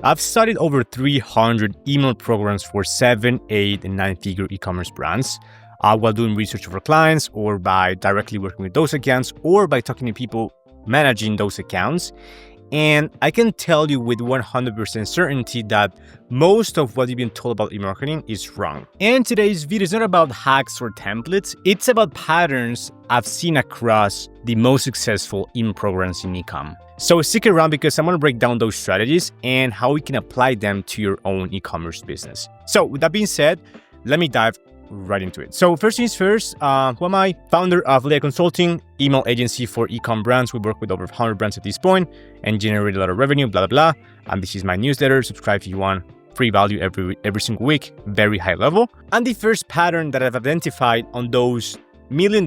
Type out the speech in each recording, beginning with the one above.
I've studied over 300 email programs for 7, 8, and 9-figure e-commerce brands while doing research for clients, or by directly working with those accounts, or by talking to people managing those accounts. And I can tell you with 100% certainty that most of what you've been told about e-marketing is wrong. And today's video is not about hacks or templates. It's about patterns I've seen across the most successful email programs in e-com. So stick around because I'm going to break down those strategies and how we can apply them to your own e-commerce business. So with that being said, let me dive right into it. So first things first, who am I? Founder of Leah Consulting, email agency for e-com brands. We work with over 100 brands at this point and generate a lot of revenue, blah, blah, blah. And this is my newsletter. Subscribe if you want. Free value every single week, very high level. And the first pattern that I've identified on those $1 million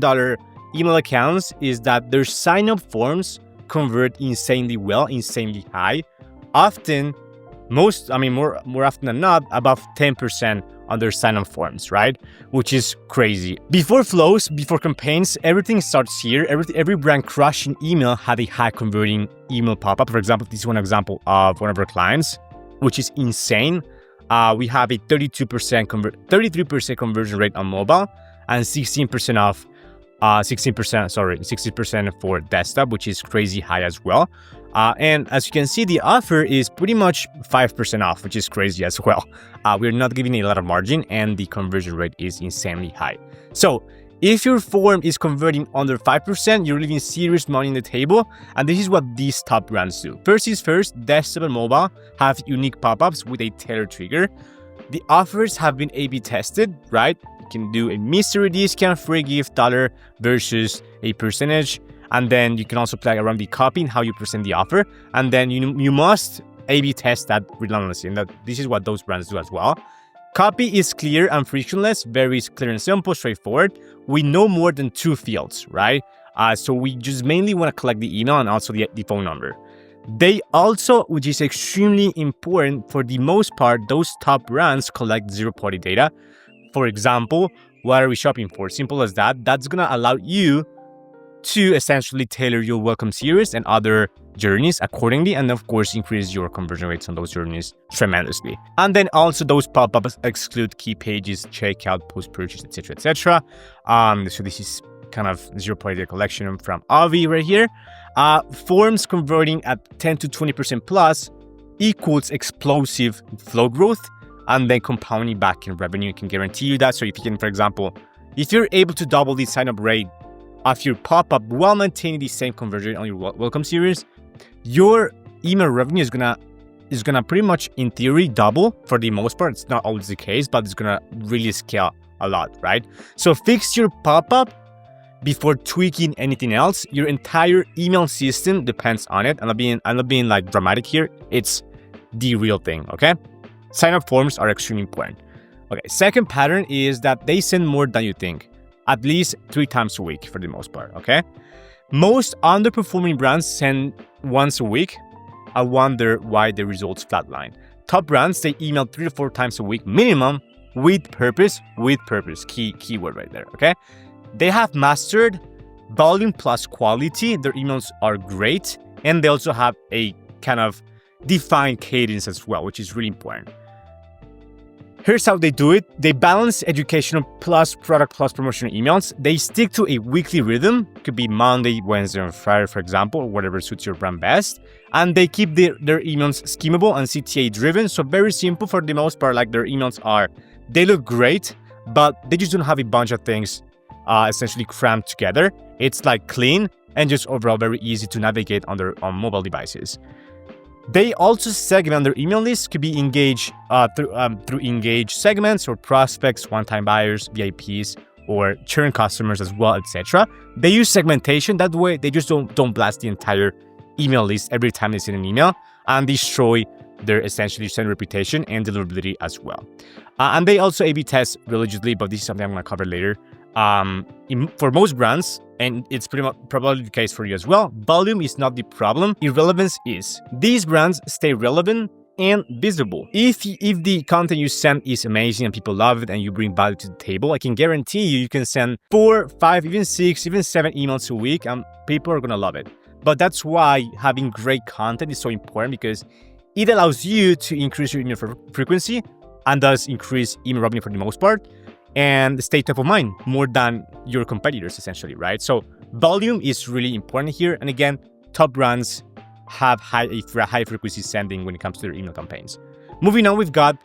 email accounts is that their sign-up forms convert insanely well, insanely high. Often, more often than not, above 10% on their sign-up forms, right? Which is crazy. Before flows, before campaigns, everything starts here. Every brand crushing email had a high converting email pop-up. For example, this is one example of one of our clients, which is insane. We have a 33% conversion rate on mobile and 60% for desktop, which is crazy high as well. And as you can see, the offer is pretty much 5% off, which is crazy as well. We're not giving a lot of margin and the conversion rate is insanely high. So if your form is converting under 5%, you're leaving serious money on the table. And this is what these top brands do. First is first, desktop and mobile have unique pop-ups with a tailored trigger. The offers have been A/B tested, right? You can do a mystery discount, free gift, dollar versus a percentage. And then you can also play around the copy and how you present the offer. And then you must A/B test that relentlessly. And this is what those brands do as well. Copy is clear and frictionless, very clear and simple, straightforward. We know more than 2 fields, right? So we just mainly want to collect the email and also the phone number. They also, which is extremely important, for the most part, those top brands collect zero-party data. For example, what are we shopping for? Simple as that. That's going to allow you to essentially tailor your welcome series and other journeys accordingly, and of course increase your conversion rates on those journeys tremendously. And then also those pop-ups exclude key pages, checkout, post-purchase, etc., etc. So this is kind of zero-party data collection from Avi right here. Forms converting at 10 to 20% plus equals explosive flow growth and then compounding back in revenue. I can guarantee you that. So if you can, for example, if you're able to double the sign-up rate of your pop-up while maintaining the same conversion on your welcome series, your email revenue is gonna pretty much, in theory, double. For the most part, it's not always the case, but it's gonna really scale a lot, right? So fix your pop-up before tweaking anything else. Your entire email system depends on it. I'm not being like dramatic here. It's the real thing, okay? Sign-up forms are extremely important. Okay, second pattern is that they send more than you think. At least 3 times a week for the most part, okay? Most underperforming brands send once a week. I wonder why the results flatline. Top brands, they email 3 to 4 times a week minimum with purpose, keyword right there, okay? They have mastered volume plus quality. Their emails are great. And they also have a kind of defined cadence as well, which is really important. Here's how they do it. They balance educational plus product plus promotional emails. They stick to a weekly rhythm. It could be Monday, Wednesday, and Friday, for example, or whatever suits your brand best. And they keep their emails schemable and CTA driven. So very simple for the most part. Like their emails they look great, but they just don't have a bunch of things essentially crammed together. It's like clean and just overall very easy to navigate on mobile devices. They also segment their email list. Could be engaged through engaged segments or prospects, one-time buyers, VIPs, or churn customers as well, etc. They use segmentation. That way, they just don't blast the entire email list every time they send an email and destroy their essentially send reputation and deliverability as well. And they also A/B test religiously, but this is something I'm going to cover later. For most brands, and it's pretty much probably the case for you as well, volume is not the problem, irrelevance is. These brands stay relevant and visible. If the content you send is amazing and people love it and you bring value to the table, I can guarantee you can send 4, 5, even 6, even 7 emails a week and people are gonna love it. But that's why having great content is so important, because It allows you to increase your email frequency and thus increase email revenue for the most part and stay top of mind more than your competitors, essentially, right? So volume is really important here. And again, top brands have high frequency sending when it comes to their email campaigns. Moving on, we've got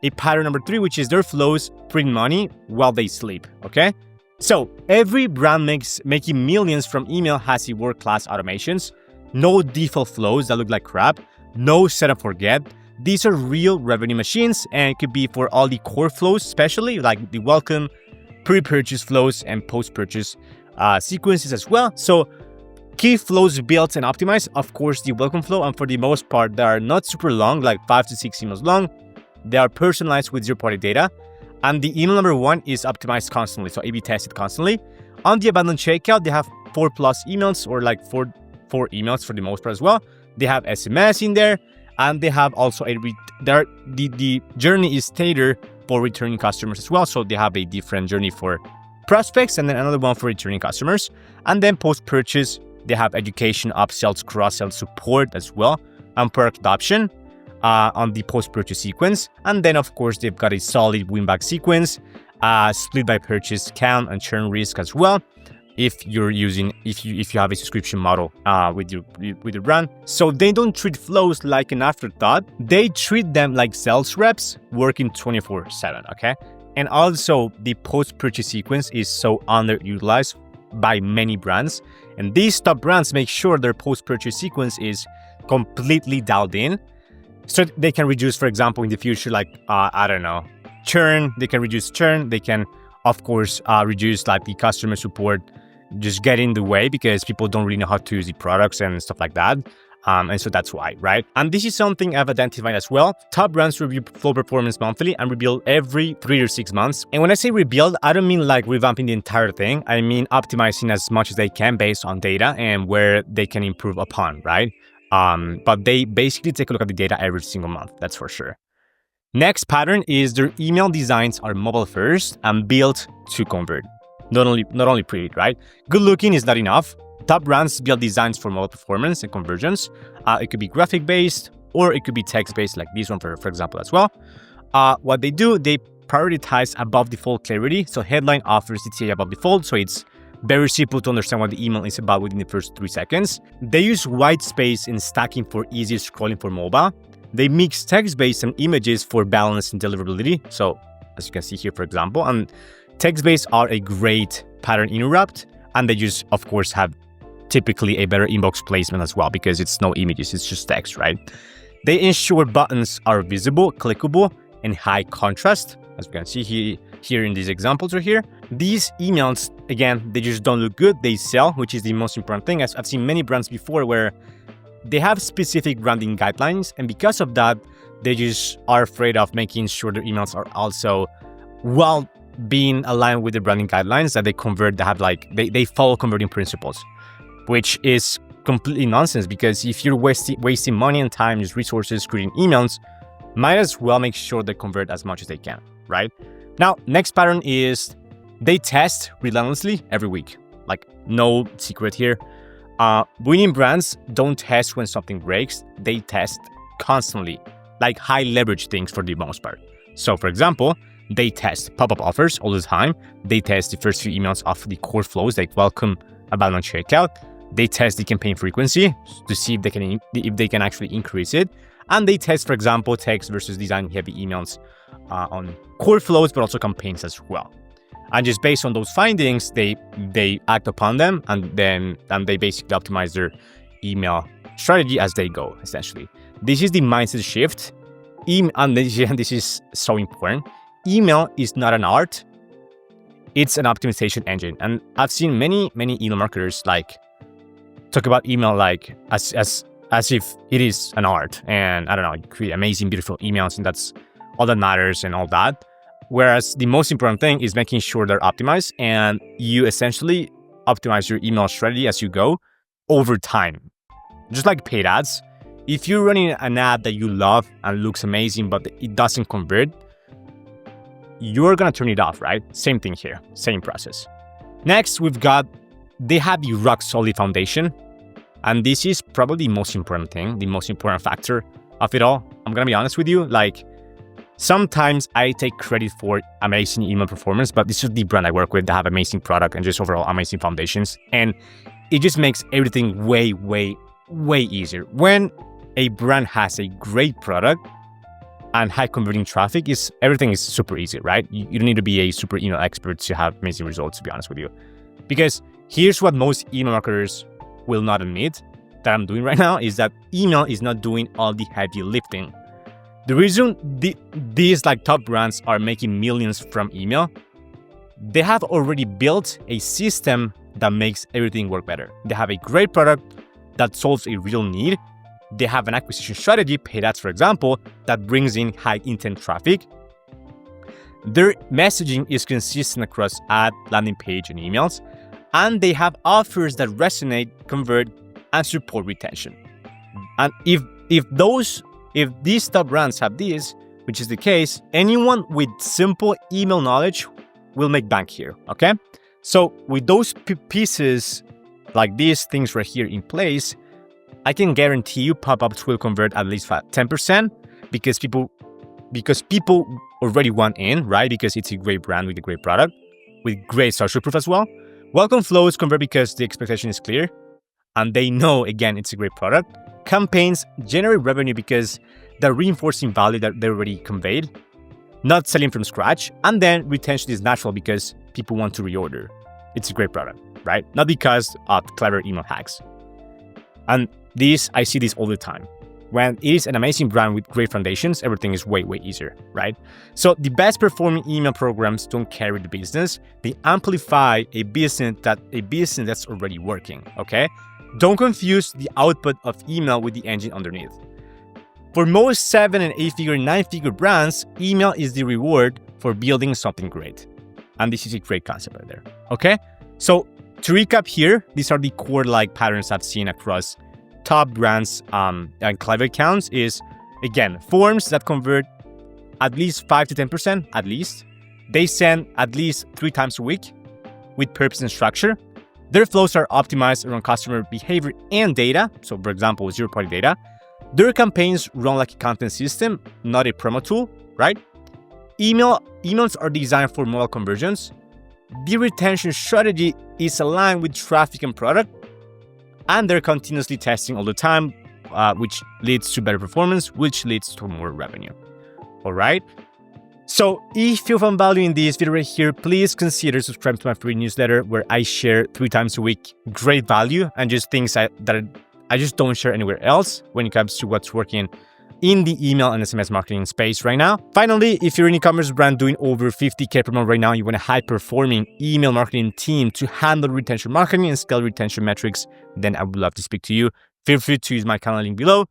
a pattern number 3, which is their flows print money while they sleep, okay? So every brand making millions from email has a world-class automations, no default flows that look like crap, no set up forget. These are real revenue machines, and it could be for all the core flows, especially like the welcome, pre-purchase flows, and post-purchase sequences as well. So key flows built and optimized, of course, the welcome flow, and for the most part, they are not super long, like 5 to 6 emails long. They are personalized with zero-party data, and the email number 1 is optimized constantly, so A/B tested constantly. On the abandoned checkout, they have 4+ emails, or like four emails for the most part as well. They have SMS in there, and they have also the journey is tailored for returning customers as well. So they have a different journey for prospects and then another one for returning customers. And then post-purchase, they have education, upsells, cross-sell support as well, and product adoption on the post-purchase sequence. And then, of course, they've got a solid win-back sequence, split by purchase count and churn risk as well, if you have a subscription model with your brand. So they don't treat flows like an afterthought. They treat them like sales reps working 24/7, okay? And also the post-purchase sequence is so underutilized by many brands. And these top brands make sure their post-purchase sequence is completely dialed in, so they can reduce, for example, in the future, like, churn. They can reduce churn. They can, of course, reduce like the customer support just get in the way because people don't really know how to use the products and stuff like that. And so that's why, right? And this is something I've identified as well. Top brands review flow performance monthly and rebuild every 3 or 6 months. And when I say rebuild, I don't mean like revamping the entire thing. I mean optimizing as much as they can based on data and where they can improve upon, right? But they basically take a look at the data every single month, that's for sure. Next pattern is their email designs are mobile first and built to convert. Not only pretty, right? Good looking is not enough. Top brands build designs for mobile performance and conversions. It could be graphic based or it could be text based, like this one, for example, as well. What they do, they prioritize above default clarity. So headline offers CTA above default. So it's very simple to understand what the email is about within the first 3 seconds. They use white space and stacking for easier scrolling for mobile. They mix text-based and images for balance and deliverability. So as you can see here, for example, and text-based are a great pattern interrupt, and they just, of course, have typically a better inbox placement as well because it's no images, it's just text, right? They ensure buttons are visible, clickable, and high contrast, as we can see here in these examples right here. These emails, again, they just don't look good, they sell, which is the most important thing. I've seen many brands before where they have specific branding guidelines, and because of that, they just are afraid of making sure their emails are also well being aligned with the branding guidelines, that they convert, they have like they follow converting principles, which is completely nonsense because if you're wasting money and time, just resources creating emails, might as well make sure they convert as much as they can, right? Now, next pattern is they test relentlessly every week. Like, no secret here. Winning brands don't test when something breaks, they test constantly, like high leverage things for the most part. So for example, they test pop-up offers all the time. They test the first few emails of the core flows like welcome, abandon checkout. They test the campaign frequency to see if they can actually increase it. And they test, for example, text versus design heavy emails on core flows, but also campaigns as well. And just based on those findings, they act upon them and they basically optimize their email strategy as they go, essentially. This is the mindset shift. And this is so important. Email is not an art, it's an optimization engine. And I've seen many email marketers like talk about email like as if it is an art, and I don't know, you create amazing, beautiful emails and that's all that matters and all that. Whereas the most important thing is making sure they're optimized, and you essentially optimize your email strategy as you go over time. Just like paid ads, if you're running an ad that you love and looks amazing, but it doesn't convert, you're gonna turn it off, right? Same thing here, same process. Next, they have the rock solid foundation. And this is probably the most important thing, the most important factor of it all, I'm gonna be honest with you, like sometimes I take credit for amazing email performance, but this is the brand I work with that have amazing product and just overall amazing foundations. And it just makes everything way, way, way easier. When a brand has a great product and high converting traffic, everything is super easy, right? You don't need to be a super email expert to have amazing results, to be honest with you. Because here's what most email marketers will not admit that I'm doing right now is that email is not doing all the heavy lifting. The reason these like top brands are making millions from email, they have already built a system that makes everything work better. They have a great product that solves a real need. They have an acquisition strategy, paid ads for example, that brings in high intent traffic. Their messaging is consistent across ad, landing page, and emails. And they have offers that resonate, convert, and support retention. And if these top brands have this, which is the case, anyone with simple email knowledge will make bank here, okay? So with those pieces, like these things right here in place, I can guarantee you pop-ups will convert at least 10% because people already want in, right? Because it's a great brand with a great product, with great social proof as well. Welcome flows convert because the expectation is clear and they know, again, it's a great product. Campaigns generate revenue because they're reinforcing value that they already conveyed, not selling from scratch. And then retention is natural because people want to reorder. It's a great product, right? Not because of clever email hacks. And I see this all the time. When it is an amazing brand with great foundations, everything is way, way easier, right? So the best performing email programs don't carry the business. They amplify a business that's already working, okay? Don't confuse the output of email with the engine underneath. For most 7 and 8-figure, 9-figure brands, email is the reward for building something great. And this is a great concept right there, okay? So to recap here, these are the core patterns I've seen across top brands and Klaviyo accounts is, again, forms that convert at least 5 to 10%, at least. They send at least 3 times a week with purpose and structure. Their flows are optimized around customer behavior and data. So for example, zero-party data. Their campaigns run like a content system, not a promo tool, right? Emails are designed for mobile conversions. The retention strategy is aligned with traffic and product. And they're continuously testing all the time, which leads to better performance, which leads to more revenue. All right. So if you found value in this video right here, please consider subscribing to my free newsletter where I share 3 times a week great value and just things that I just don't share anywhere else when it comes to what's working in the email and SMS marketing space right now. Finally, if you're an e-commerce brand doing over 50K per month right now, you want a high-performing email marketing team to handle retention marketing and scale retention metrics, then I would love to speak to you. Feel free to use my calendar link below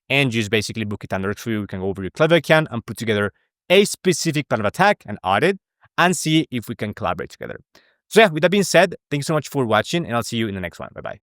and just basically book it under through. We can go over your Klaviyo account and put together a specific plan of attack and audit and see if we can collaborate together. So yeah, with that being said, thanks so much for watching and I'll see you in the next one. Bye-bye.